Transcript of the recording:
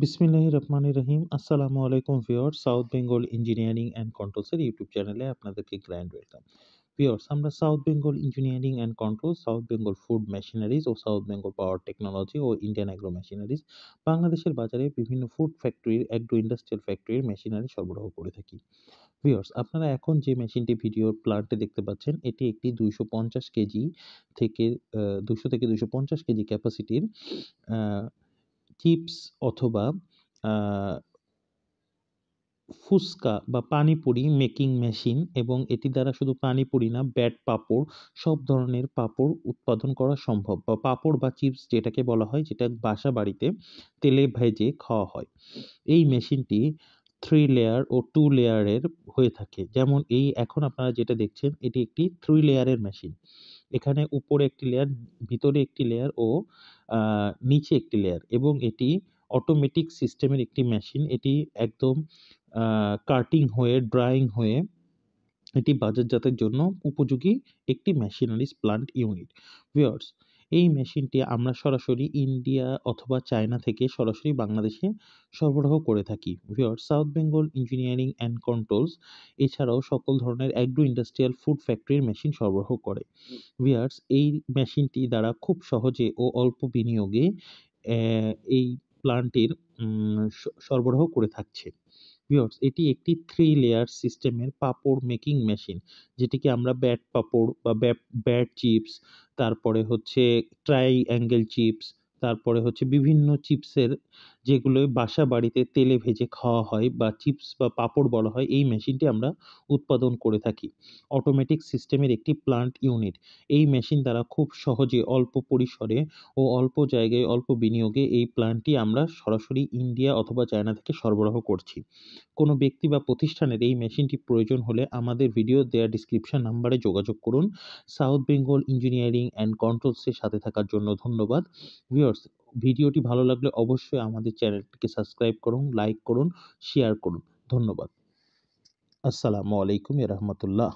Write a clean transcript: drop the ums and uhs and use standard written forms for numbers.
বিসমিল্লাহির রহমানির রহিম। আসসালামু আলাইকুম viewers, South Bengal engineering and কন্ট্রোলসের ইউটিউব চ্যানেলে আপনাদেরকে গ্র্যান্ড ওয়েলকাম। ভিউয়ার্স, আমরা South Bengal engineering and control, South Bengal food machineries ও সাউথ বেঙ্গল পাওয়ার টেকনোলজি ও ইন্ডিয়ান অ্যাগ্রো মেশিনারিজ বাংলাদেশের বাজারে বিভিন্ন ফুড ফ্যাক্টরির অ্যাগ্রো ইন্ডাস্ট্রিয়াল ফ্যাক্টরির মেশিনারি সরবরাহ করে থাকি। ভিউয়ার্স, আপনারা এখন যে মেশিনটি ভিডিওর প্লান্টে দেখতে পাচ্ছেন, এটি একটি 250 কেজি থেকে 200 থেকে 250 কেজি ক্যাপাসিটির আহ, চিপস অথবা আ ফুচকা বা পানিপুরি মেকিং মেশিন, এবং এটি দ্বারা শুধু পানিপুরি না, ব্যাট পাঁপড়, সব ধরনের পাঁপড় উৎপাদন করা সম্ভব, বা পাঁপড় বা চিপস যেটাকে বলা হয়, যেটা বাসাবাড়িতে তেলে ভেজে খাওয়া হয়। এই মেশিনটি 3 লেয়ার ও 2 লেয়ারের হয়ে থাকে। যেমন এই এখন আপনারা যেটা দেখছেন, এটি একটি 3 লেয়ারের মেশিন। এখানে উপরে একটি লেয়ার, ভিতরে একটি লেয়ার ও নিচে একটি লেয়ার, এবং এটি অটোমেটিক সিস্টেমের একটি মেশিন। এটি একদম কাটিং হয়ে, ড্রাইং হয়ে এটি বাজারজাতের জন্য উপযোগী একটি মেশিনারিজ প্লান্ট ইউনিট। ভিউয়ার্স, এই মেশিনটি আমরা সরাসরি ইন্ডিয়া অথবা চায়না থেকে সরাসরি বাংলাদেশে সরবরাহ করে থাকি। Viewers, South Bengal engineering and controls এছাড়াও সকল ধরনের অ্যাগ্রো ইন্ডাস্ট্রিয়াল ফুড ফ্যাক্টরির মেশিন সরবরাহ করে। ভিউয়ার্স, এই মেশিনটি দ্বারা খুব সহজে ও অল্প বিনিয়োগে এই প্লান্টের সরবরাহ করে থাকছে। ভিউয়ার্স, এটি একটি 3 লেয়ার সিস্টেমের পাঁপড় মেকিং মেশিন, যেটিকে আমরা ব্যাট পাঁপড় বা ব্যাট চিপস, তারপরে হচ্ছে ট্রাইঅ্যাঙ্গেল চিপস, তারপরে হচ্ছে বিভিন্ন চিপসের, যেগুলো বাসা বাড়িতে তেলে ভেজে খাওয়া হয় বা চিপস বা পাঁপড় বলা হয়, এই মেশিনটি আমরা উৎপাদন করে থাকি। অটোমেটিক সিস্টেমের একটি প্লান্ট ইউনিট। এই মেশিন দ্বারা খুব সহজে অল্প পরিসরে ও অল্প জায়গায় অল্প বিনিয়োগে এই প্ল্যান্টটি আমরা সরাসরি ইন্ডিয়া অথবা চায়না থেকে সরবরাহ করছি। কোনো ব্যক্তি বা প্রতিষ্ঠানের এই মেশিনটি প্রয়োজন হলে আমাদের ভিডিও দেওয়া ডিসক্রিপশন নাম্বারে যোগাযোগ করুন। সাউথ বেঙ্গল ইঞ্জিনিয়ারিং অ্যান্ড কন্ট্রোলসের সাথে থাকার জন্য ধন্যবাদ। ভিউয়ার্স, ভিডিওটি ভালো লাগলে অবশ্যই আমাদের চ্যানেলটিকে সাবস্ক্রাইব করুন, লাইক করুন, শেয়ার করুন। ধন্যবাদ। আসসালামু আলাইকুম ওয়া রাহমাতুল্লাহ।